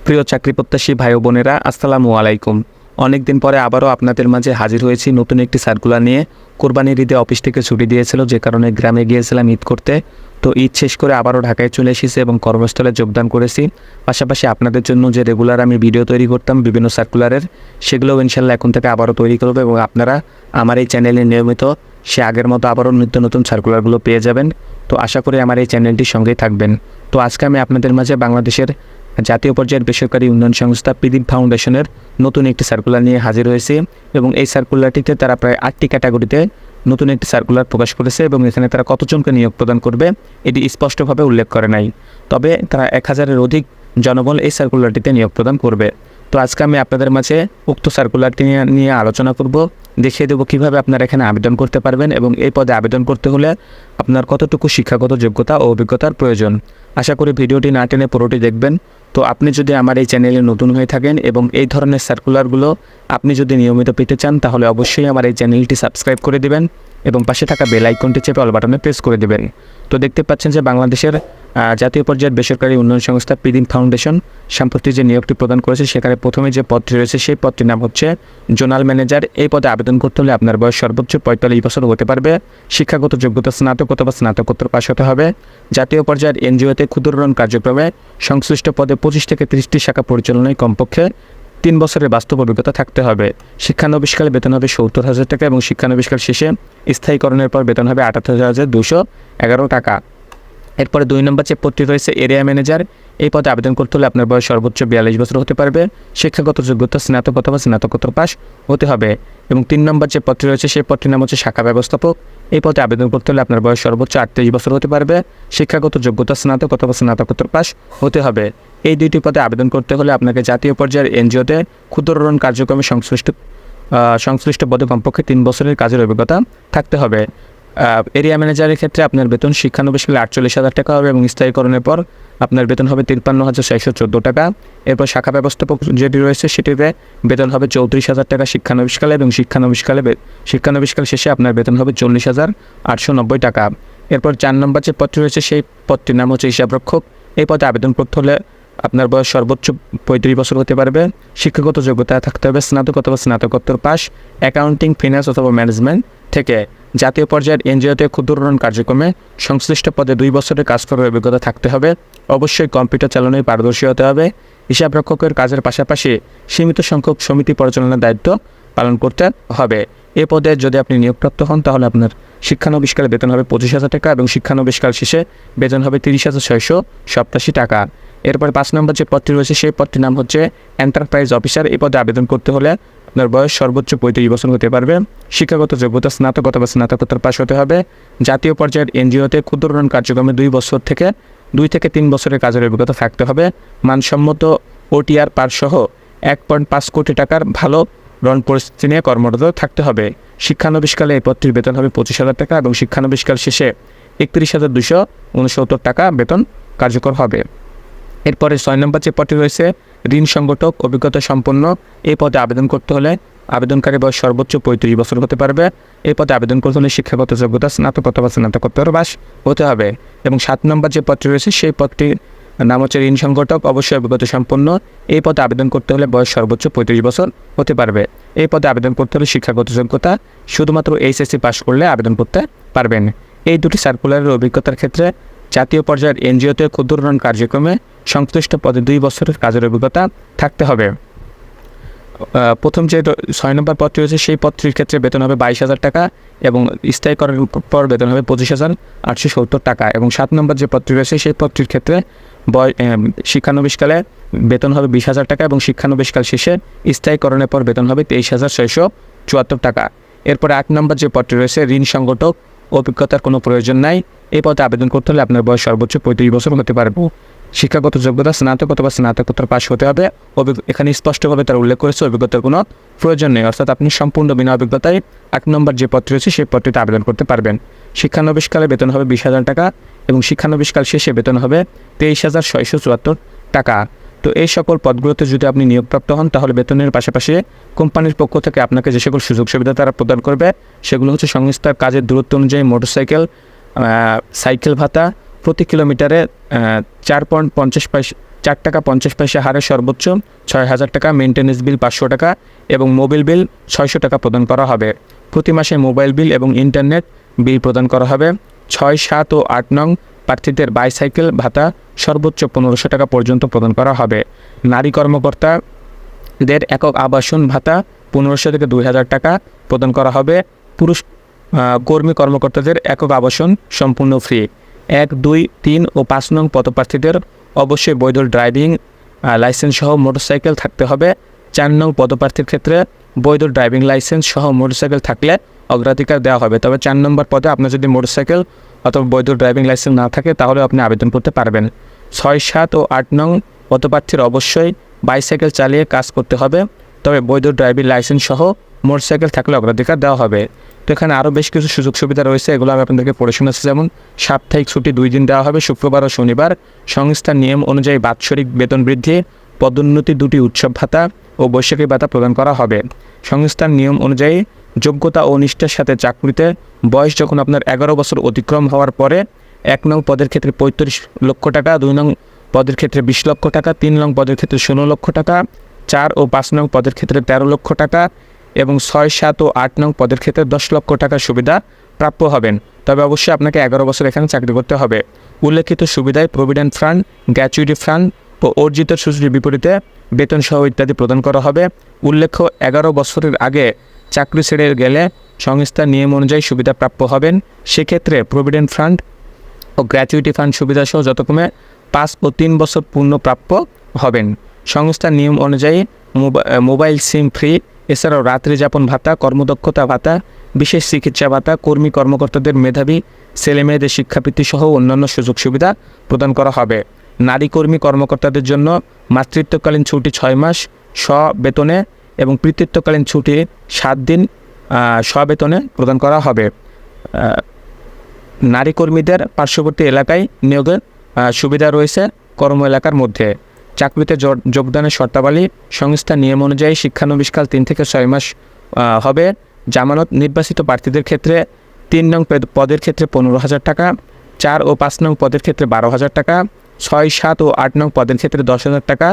প্রিয় চাকরি প্রত্যাশী ভাই ও বোনেরা, আসসালামু আলাইকুম। অনেক দিন পরে আবারও আপনাদের মাঝে হাজির হয়েছি নতুন একটি সার্কুলার নিয়ে। কোরবানির ঈদে অফিস থেকে ছুটি দিয়েছিল, যে কারণে গ্রামে গিয়েছিলাম ঈদ করতে। তো ঈদ শেষ করে আবারও ঢাকায় চলে এসেছি এবং কর্মস্থলে যোগদান করেছি। পাশাপাশি আপনাদের জন্য যে রেগুলার আমি ভিডিও তৈরি করতাম বিভিন্ন সার্কুলারের, সেগুলোও ইনশাল্লাহ এখন থেকে আবারও তৈরি করবো এবং আপনারা আমার এই চ্যানেলে নিয়মিত আগের মতো আবারও নিত্য নতুন সার্কুলারগুলো পেয়ে যাবেন। তো আশা করি আমার এই চ্যানেলটির সঙ্গেই থাকবেন। তো আজকে আমি আপনাদের মাঝে বাংলাদেশের জাতীয় পর্যায়ের বেসরকারি উন্নয়ন সংস্থা পিদিম ফাউন্ডেশনের নতুন একটি সার্কুলার নিয়ে হাজির হয়েছি এবং এই সার্কুলারটিতে তারা প্রায় 8টি ক্যাটাগরিতে নতুন একটি সার্কুলার প্রকাশ করেছে এবং এখানে তারা কতজনকে নিয়োগ প্রদান করবে এটি স্পষ্টভাবে উল্লেখ করে নাই। তবে তারা 1000-এর অধিক জনবল এই সার্কুলারটিতে নিয়োগ প্রদান করবে। তো আজকে আমি আপনাদের মাঝে উক্ত সার্কুলারটি নিয়ে আলোচনা করব, দেখিয়ে দেবো কীভাবে আপনারা এখানে আবেদন করতে পারবেন এবং এই পদে আবেদন করতে হলে আপনার কতটুকু শিক্ষাগত যোগ্যতা ও অভিজ্ঞতার প্রয়োজন। আশা করি ভিডিওটি না টেনে পুরোটি দেখবেন। তো আপনি যদি আমার এই চ্যানেলে নতুন হয়ে থাকেন এবং এই ধরনের সার্কুলারগুলো আপনি যদি নিয়মিত পেতে চান, তাহলে অবশ্যই আমার এই চ্যানেলটি সাবস্ক্রাইব করে দিবেন এবং পাশে থাকা বেল আইকনটি চেপে অল বাটনে প্রেস করে দেবেন। তো দেখতে পাচ্ছেন যে বাংলাদেশের জাতীয় পর্যায়ের বেসরকারি উন্নয়ন সংস্থা পিদিম ফাউন্ডেশন সম্প্রতি যে নিয়োগটি প্রদান করেছে, সেখানে প্রথমে যে পদটি রয়েছে সেই পদটির নাম হচ্ছে জোনাল ম্যানেজার। এই পদে আবেদন করতে হলে আপনার বয়স সর্বোচ্চ 45 বছর হতে পারবে। শিক্ষাগত যোগ্যতা স্নাতক অথবা স্নাতকোত্তর পাশ হতে হবে। জাতীয় পর্যায়ের এনজিওতে ক্ষুদ্র ঋণ কার্যক্রমে সংশ্লিষ্ট পদে 25 থেকে 30টি শাখা পরিচালনায় কমপক্ষে 3 বছরের বাস্তব অভিজ্ঞতা থাকতে হবে। শিক্ষানবিশকালে বেতন হবে 70,000 টাকা এবং শিক্ষানবিশকাল শেষে স্থায়ীকরণের পর বেতন হবে 78,211 টাকা। এরপরে 2 নম্বর যে পদটি রয়েছে এরিয়া ম্যানেজার। এই পদে আবেদন করতে হলে আপনার বয়স সর্বোচ্চ 42 বছর হতে পারবে। শিক্ষাগত যোগ্যতা স্নাতক অথবা স্নাতকোত্তর পাস হতে হবে। এবং 3 নম্বর যে পদটি রয়েছে সেই পদটির নাম হচ্ছে শাখা ব্যবস্থাপক। এই পদে আবেদন করতে হলে আপনার বয়স সর্বোচ্চ 38 বছর হতে পারবে। শিক্ষাগত যোগ্যতা স্নাতক অথবা স্নাতকোত্তর পাস হতে হবে। এই দুইটি পদে আবেদন করতে হলে আপনাকে জাতীয় পর্যায়ের এনজিওতে ক্ষুদ্র ঋণ কার্যক্রমে সংশ্লিষ্ট পদে কমপক্ষে 3 বছরের কাজের অভিজ্ঞতা থাকতে হবে। এরিয়া ম্যানেজারের ক্ষেত্রে আপনার বেতন শিক্ষানবিশকালে 48,000 টাকা হবে এবং স্থায়ীকরণের পর আপনার বেতন হবে 53,614 টাকা। এরপর শাখা ব্যবস্থাপক যেটি রয়েছে সেটিতে বেতন হবে 34,000 টাকা শিক্ষানবিশকালে এবং শিক্ষানবিশকাল শেষে আপনার বেতন হবে 40,890 টাকা। এরপর 4 নম্বর যে পদটি রয়েছে সেই পদটির নাম হচ্ছে হিসাবরক্ষক। এই পদে আবেদন করতে হলে আপনার বয়স সর্বোচ্চ 35 বছর হতে পারবে। শিক্ষাগত যোগ্যতা থাকতে হবে স্নাতক অথবা স্নাতকোত্তর পাস অ্যাকাউন্টিং, ফিন্যান্স অথবা ম্যানেজমেন্ট থেকে। জাতীয় পর্যায়ের এনজিওতে ক্ষুদ্র ঋণ কার্যক্রমে সংশ্লিষ্ট পদে 2 বছরের কাজ করার অভিজ্ঞতা থাকতে হবে। অবশ্যই কম্পিউটার চালানোয় পারদর্শী হতে হবে। হিসাবরক্ষকের কাজের পাশাপাশি সীমিত সংখ্যক সমিতি পরিচালনার দায়িত্ব পালন করতে হবে। এ পদে যদি আপনি নিয়োগপ্রাপ্ত হন তাহলে আপনার শিক্ষানবিশকালে বেতন হবে 25,000 টাকা এবং শিক্ষানবিশকাল শেষে বেতন হবে 30,687 টাকা। এরপরে 5 নম্বর যে পদটি রয়েছে সেই পদটির নাম হচ্ছে এন্টারপ্রাইজ অফিসার। এই পদে আবেদন করতে হলে আপনার বয়স সর্বোচ্চ 35 বছর হতে পারবে। শিক্ষাগত যোগ্যতা স্নাতক অথবা স্নাতকোত্তর পাস হতে হবে। জাতীয় পর্যায়ের এনজিওতে ক্ষুদ্র ঋণ কার্যক্রমে 2 থেকে 3 বছরের কাজের অভিজ্ঞতা থাকতে হবে। মানসম্মত ওটিআর পার সহ 1.5 কোটি টাকার ভালো ঋণ পরিস্থিতি নিয়ে কর্মরত থাকতে হবে। শিক্ষানবিশকালে এই পদটির বেতন হবে 25,000 টাকা এবং শিক্ষানবিশকাল শেষে 31,269 টাকা বেতন কার্যকর হবে। এরপরে 6 নম্বর যে পদটি রয়েছে ঋণ সংগঠক অভিজ্ঞতা সম্পন্ন। এই পদে আবেদন করতে হলে আবেদনকারী বয়স সর্বোচ্চ 35 বছর হতে পারবে। এই পদে আবেদন করতে হলে শিক্ষাগত যোগ্যতা স্নাতক অথবা স্নাতকোত্তর পাস হতে হবে। এবং 7 নম্বর যে পদটি রয়েছে সেই পদটির নাম হচ্ছে ঋণ সংগঠক অবশ্যই অভিজ্ঞতা সম্পন্ন। এই পদে আবেদন করতে হলে বয়স সর্বোচ্চ 35 বছর হতে পারবে। এই পদে আবেদন করতে হলে শিক্ষাগত যোগ্যতা শুধুমাত্র এইচএসসি পাস করলে আবেদন করতে পারবেন। এই দুটি সার্কুলারের অভিজ্ঞতার ক্ষেত্রে জাতীয় পর্যায়ের এনজিওতে ক্ষুদ্র ঋণ কার্যক্রমে সংশ্লিষ্ট পদে 2 বছরের কাজের অভিজ্ঞতা থাকতে হবে। প্রথম যে 6 নম্বর পদটি রয়েছে সেই পদটির ক্ষেত্রে বেতন হবে 22,000 টাকা এবং স্থায়ীকরণের পর বেতন হবে 25,870 টাকা। এবং 7 নম্বর যে পদটি রয়েছে সেই পদটির ক্ষেত্রে শিক্ষানবিশকালে বেতন হবে 20,000 টাকা এবং শিক্ষানবিশকাল শেষে স্থায়ীকরণের পর বেতন হবে 23,674 টাকা। এরপরে 8 নম্বর যে পদটি রয়েছে ঋণ সংগঠক অভিজ্ঞতার কোনো প্রয়োজন নাই। এই পদে আবেদন করতে হলে আপনার বয়স সর্বোচ্চ 35 বছর হতে পারবে। শিক্ষাগত যোগ্যতা স্নাতক অথবা স্নাতকোত্তর পাস হতে হবে। এখানে স্পষ্টভাবে তারা উল্লেখ করেছে অভিজ্ঞতার কোনো প্রয়োজন নেই, অর্থাৎ আপনি সম্পূর্ণ বিনা অভিজ্ঞতায় 8 নম্বর যে পদটি রয়েছে সেই পদটিতে আবেদন করতে পারবেন। শিক্ষানবিশকালে বেতন হবে 20,000 টাকা এবং শিক্ষানবিশকাল শেষে বেতন হবে 23,674 টাকা। তো এই সকল পদগুলোতে যদি আপনি নিয়োগপ্রাপ্ত হন তাহলে বেতনের পাশাপাশি কোম্পানির পক্ষ থেকে আপনাকে যে সকল সুযোগ সুবিধা তারা প্রদান করবে সেগুলো হচ্ছে সংস্থার কাজের দূরত্ব অনুযায়ী সাইকেল ভাতা প্রতি কিলোমিটারে 4.50 4 টাকা 50 পয়সা হারে সর্বোচ্চ 6,000 টাকা, মেনটেন্যান্স বিল 500 টাকা এবং মোবাইল বিল 600 টাকা প্রদান করা হবে। প্রতি মাসে মোবাইল বিল এবং ইন্টারনেট বিল প্রদান করা হবে। 6, 7 ও 8 নং প্রার্থীদের বাইসাইকেল ভাতা সর্বোচ্চ 1500 টাকা পর্যন্ত প্রদান করা হবে। নারী কর্মকর্তাদের একক আবাসন ভাতা 1500 থেকে 2000 টাকা প্রদান করা হবে। পুরুষ কর্মী কর্মকর্তাদের একক আবাসন সম্পূর্ণ ফ্রি। 1, 2, 3 ও 5 নং পদপ্রার্থীদের অবশ্যই বৈধ ড্রাইভিং লাইসেন্স সহ মোটরসাইকেল থাকতে হবে। 4 নং পদপ্রার্থীর ক্ষেত্রে বৈধ ড্রাইভিং লাইসেন্স সহ মোটরসাইকেল থাকলে অগ্রাধিকার দেওয়া হবে। তবে 4 নম্বর পদে আপনার যদি মোটরসাইকেল অথবা বৈধ ড্রাইভিং লাইসেন্স না থাকে তাহলে আপনি আবেদন করতে পারবেন। 6, 7 ও 8 নং পদপ্রার্থীর অবশ্যই বাইসাইকেল চালিয়ে কাজ করতে হবে, তবে বৈধ ড্রাইভিং লাইসেন্স সহ মোটরসাইকেল থাকলে অগ্রাধিকার দেওয়া হবে। তো এখানে আরও বেশ কিছু সুযোগ সুবিধা রয়েছে, এগুলো আমি আপনাদেরকে পড়ে শোনাচ্ছি। যেমন সাপ্তাহিক ছুটি 2 দিন দেওয়া হবে, শুক্রবার ও শনিবার। সংস্থার নিয়ম অনুযায়ী বাৎসরিক বেতন বৃদ্ধি, পদোন্নতি, 2টি উৎসব ভাতা ও বৈশাখী ভাতা প্রদান করা হবে। সংস্থার নিয়ম অনুযায়ী যোগ্যতা ও নিষ্ঠার সাথে চাকরিতে বয়স যখন আপনার 11 বছর অতিক্রম হওয়ার পরে 1 নং পদের ক্ষেত্রে 35 লক্ষ টাকা, 2 নং পদের ক্ষেত্রে 20 লক্ষ টাকা, 3 নং পদের ক্ষেত্রে 16 লক্ষ টাকা, 4 ও 5 নং পদের ক্ষেত্রে 13 লক্ষ টাকা এবং 6, 7 ও 8 নং পদের ক্ষেত্রে 10 লক্ষ টাকার সুবিধা প্রাপ্য হবেন। তবে অবশ্যই আপনাকে 11 বছর এখানে চাকরি করতে হবে। উল্লেখিত সুবিধায় প্রভিডেন্ট ফান্ড, গ্র্যাচুইটি ফান্ড ও অর্জিত সুযোগের বিপরীতে বেতন সহ ইত্যাদি প্রদান করা হবে। উল্লেখ্য 11 বছরের আগে চাকরি ছেড়ে গেলে সংস্থার নিয়ম অনুযায়ী সুবিধা প্রাপ্য হবেন। সেক্ষেত্রে প্রভিডেন্ট ফান্ড ও গ্র্যাচুইটি ফান্ড সুবিধাসহ যতক্রমে 5 ও 3 বছর পূর্ণ প্রাপ্য হবেন। সংস্থার নিয়ম অনুযায়ী মোবাইল সিম ফ্রি, এছাড়াও রাত্রি যাপন ভাতা, কর্মদক্ষতা ভাতা, বিশেষ চিকিৎসা ভাতা, কর্মী কর্মকর্তাদের মেধাবী ছেলেমেয়েদের শিক্ষাবৃত্তি সহ অন্যান্য সুযোগ সুবিধা প্রদান করা হবে। নারী কর্মী কর্মকর্তাদের জন্য মাতৃত্বকালীন ছুটি 6 মাস স্ববেতনে এবং পিতৃত্বকালীন ছুটি 7 দিন স্ববেতনে প্রদান করা হবে। নারী কর্মীদের পার্শ্ববর্তী এলাকায় নিয়োগের সুবিধা রয়েছে কর্ম এলাকার মধ্যে। চাকরিতে যোগদানের শর্তাবলী সংস্থার নিয়ম অনুযায়ী শিক্ষানবিশকাল 3 থেকে 6 মাস হবে। জামানত নির্বাচিত প্রার্থীদের ক্ষেত্রে 3 নং পদের ক্ষেত্রে 15,000 টাকা, 4 ও 5 নং পদের ক্ষেত্রে 12,000 টাকা, 6, 7 ও 8 নং পদের ক্ষেত্রে 10,000 টাকা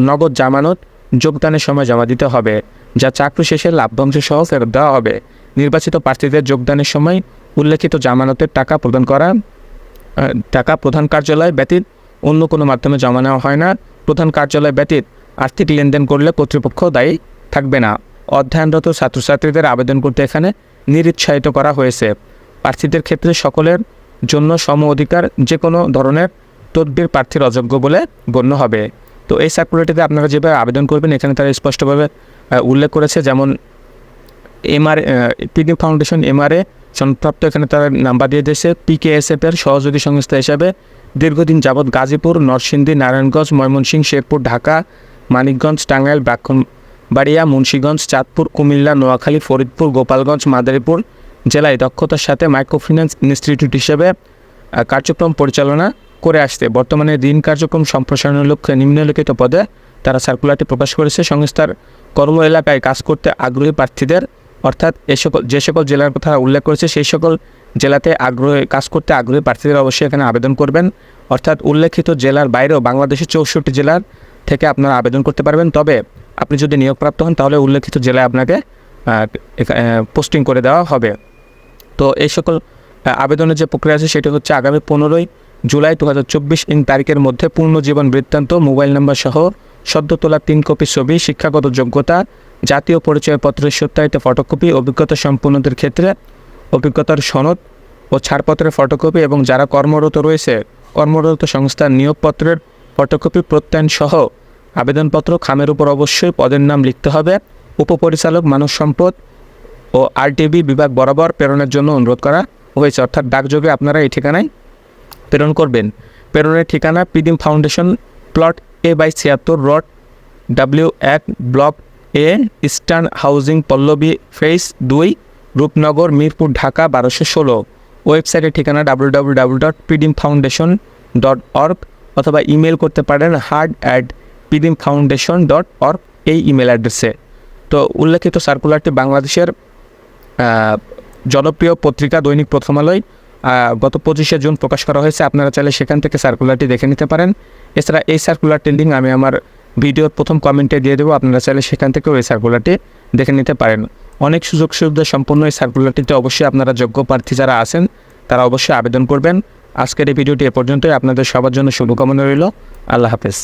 নগদ জামানত যোগদানের সময় জমা দিতে হবে, যা চাকরি শেষে লাভ্যাংশ সহ ফেরত দেওয়া হবে। নির্বাচিত প্রার্থীদের যোগদানের সময় উল্লেখিত জামানতের টাকা প্রধান কার্যালয় ব্যতীত অন্য কোনো মাধ্যমে জমা নেওয়া হয় না। প্রধান কার্যালয় ব্যতীত আর্থিক লেনদেন করলে কর্তৃপক্ষ দায়ী থাকবে না। অধ্যয়নরত ছাত্রছাত্রীদের আবেদন করতে এখানে নিরুৎসাহিত করা হয়েছে। প্রার্থীদের ক্ষেত্রে সকলের জন্য সম অধিকার, যে কোনো ধরনের তদবির প্রার্থীর অযোগ্য বলে গণ্য হবে। তো এই সার্কুলারটিতে আপনারা যেভাবে আবেদন করবেন এখানে তারা স্পষ্টভাবে উল্লেখ করেছে, যেমন পিডি ফাউন্ডেশন MRA সনদপ্রাপ্ত, এখানে তারা নাম্বার দিয়ে দিয়েছে। PKSF এর সহযোগী সংস্থা হিসাবে দীর্ঘদিন যাবৎ গাজীপুর, নরসিংদী, নারায়ণগঞ্জ, ময়মনসিংহ, শেরপুর, ঢাকা, মানিকগঞ্জ, টাঙ্গাইল, ব্রাহ্মণবাড়িয়া, মুন্সিগঞ্জ, চাঁদপুর, কুমিল্লা, নোয়াখালী, ফরিদপুর, গোপালগঞ্জ, মাদারীপুর জেলায় দক্ষতার সাথে মাইক্রোফিন্যান্স ইনস্টিটিউট হিসেবে কার্যক্রম পরিচালনা করে আসছে। বর্তমানে ঋণ কার্যক্রম সম্প্রসারণের লক্ষ্যে নিম্নলিখিত পদে তারা সার্কুলারটি প্রকাশ করেছে। সংস্থার কর্ম এলাকায় কাজ করতে আগ্রহী প্রার্থীদের, অর্থাৎ যে সকল জেলার কথা উল্লেখ করেছে সেই সকল জেলাতে কাজ করতে আগ্রহী প্রার্থীদের অবশ্যই এখানে আবেদন করবেন। অর্থাৎ উল্লেখিত জেলার বাইরেও বাংলাদেশের 64 জেলার থেকে আপনারা আবেদন করতে পারবেন। তবে আপনি যদি নিয়োগপ্রাপ্ত হন তাহলে উল্লেখিত জেলায় আপনাকে পোস্টিং করে দেওয়া হবে। তো এই সকল আবেদনের যে প্রক্রিয়া আছে সেটি হচ্ছে আগামী 15 জুলাই 2024 তারিখের মধ্যে পূর্ণ জীবন বৃত্তান্ত, মোবাইল নাম্বার সহ সদ্য তোলা 3 কপি ছবি, শিক্ষাগত যোগ্যতা, জাতীয় পরিচয়পত্রের সত্যায়িত ফটোকপি, অভিজ্ঞতা সম্পন্নদের ক্ষেত্রে অভিজ্ঞতার সনদ ও ছাড়পত্রের ফটোকপি এবং যারা কর্মরত সংস্থার নিয়োগপত্রের ফটোকপি প্রত্যয়ন সহ আবেদনপত্র খামের উপর অবশ্যই পদের নাম লিখতে হবে। উপপরিচালক মানব সম্পদ ও RTB বিভাগ বরাবর প্রেরণের জন্য অনুরোধ করা হয়েছে। অর্থাৎ ডাকযোগে আপনারা এই ঠিকানায় প্রেরণ করবেন। প্রেরণের ঠিকানা Pidim foundation, plot A/76 road, W1 block A, Eastern Housing, Pallabi phase 2, Rupnagar, Mirpur, Dhaka 1216। ওয়েবসাইটের ঠিকানা www.pidimfoundation.org অথবা ইমেল করতে পারেন hard@pidimfoundation.org এই ইমেল অ্যাড্রেসে। তো উল্লেখিত সার্কুলারটি বাংলাদেশের জনপ্রিয় পত্রিকা দৈনিক প্রথম আলোয় গত 25শে জুন প্রকাশ করা হয়েছে। আপনারা চাইলে সেখান থেকে সার্কুলারটি দেখে নিতে পারেন। এছাড়া এই সার্কুলারটির লিঙ্ক আমি আমার ভিডিওর প্রথম কমেন্টে দিয়ে দেবো, আপনারা চাইলে সেখান থেকেও এই সার্কুলারটি দেখে নিতে পারেন। অনেক সুযোগ সুবিধা সম্পন্ন এই সার্কুলারটিতে অবশ্যই আপনারা যোগ্য প্রার্থী যারা আছেন তারা অবশ্যই আবেদন করবেন। আজকের এই ভিডিওটি এ পর্যন্তই। আপনাদের সবার জন্য শুভকামনা রইল। আল্লাহ হাফেজ।